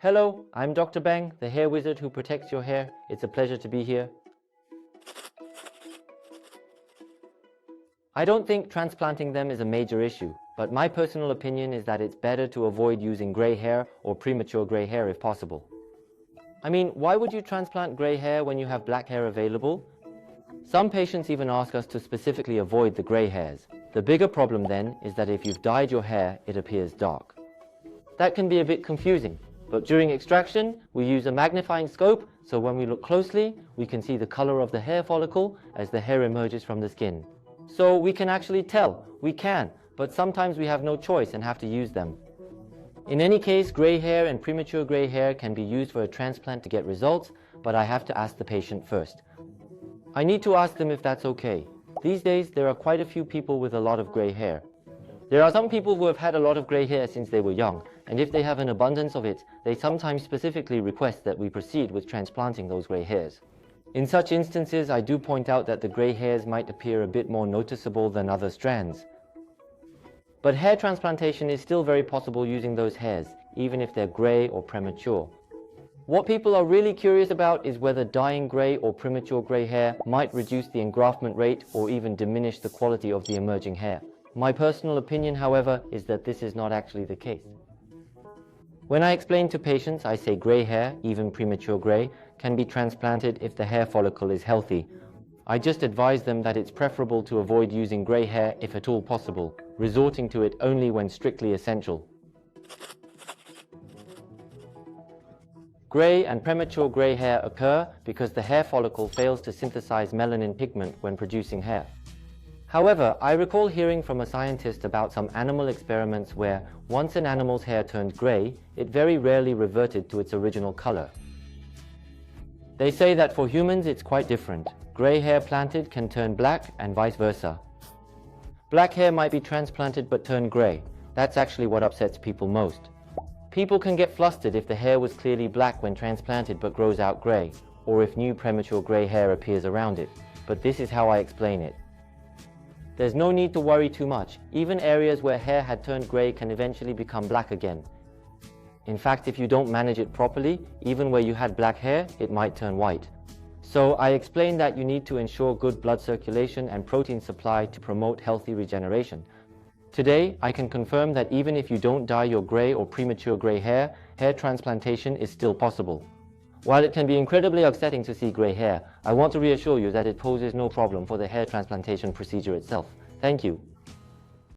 Hello, I'm Dr. Bang, the hair wizard who protects your hair. It's a pleasure to be here. I don't think transplanting them is a major issue, but my personal opinion is that it's better to avoid using gray hair or premature gray hair if possible. I mean, why would you transplant gray hair when you have black hair available? Some patients even ask us to specifically avoid the gray hairs. The bigger problem then is that if you've dyed your hair, it appears dark. That can be a bit confusing, but during extraction, we use a magnifying scope, so when we look closely, we can see the color of the hair follicle as the hair emerges from the skin. So we can actually tell, but sometimes we have no choice and have to use them. In any case, gray hair and premature gray hair can be used for a transplant to get results, but I have to ask the patient first. I need to ask them if that's okay. These days, there are quite a few people with a lot of gray hair. There are some people who have had a lot of gray hair since they were young, and if they have an abundance of it, they sometimes specifically request that we proceed with transplanting those gray hairs. In such instances, I do point out that the gray hairs might appear a bit more noticeable than other strands. But hair transplantation is still very possible using those hairs, even if they're gray or premature. What people are really curious about is whether dyeing gray or premature gray hair might reduce the engraftment rate or even diminish the quality of the emerging hair. My personal opinion, however, is that this is not actually the case. When I explain to patients, I say gray hair, even premature gray, can be transplanted if the hair follicle is healthy. I just advise them that it's preferable to avoid using gray hair if at all possible, resorting to it only when strictly essential. Gray and premature gray hair occur because the hair follicle fails to synthesize melanin pigment when producing hair. However, I recall hearing from a scientist about some animal experiments where, once an animal's hair turned gray, it very rarely reverted to its original color. They say that for humans it's quite different. Gray hair planted can turn black and vice versa. Black hair might be transplanted but turn gray. That's actually what upsets people most. People can get flustered if the hair was clearly black when transplanted but grows out gray, or if new premature gray hair appears around it. But this is how I explain it. There's no need to worry too much. Even areas where hair had turned gray can eventually become black again. In fact, if you don't manage it properly, even where you had black hair, it might turn white. So I explained that you need to ensure good blood circulation and protein supply to promote healthy regeneration. Today, I can confirm that even if you don't dye your gray or premature gray hair, hair transplantation is still possible. While it can be incredibly upsetting to see gray hair, I want to reassure you that it poses no problem for the hair transplantation procedure itself. Thank you.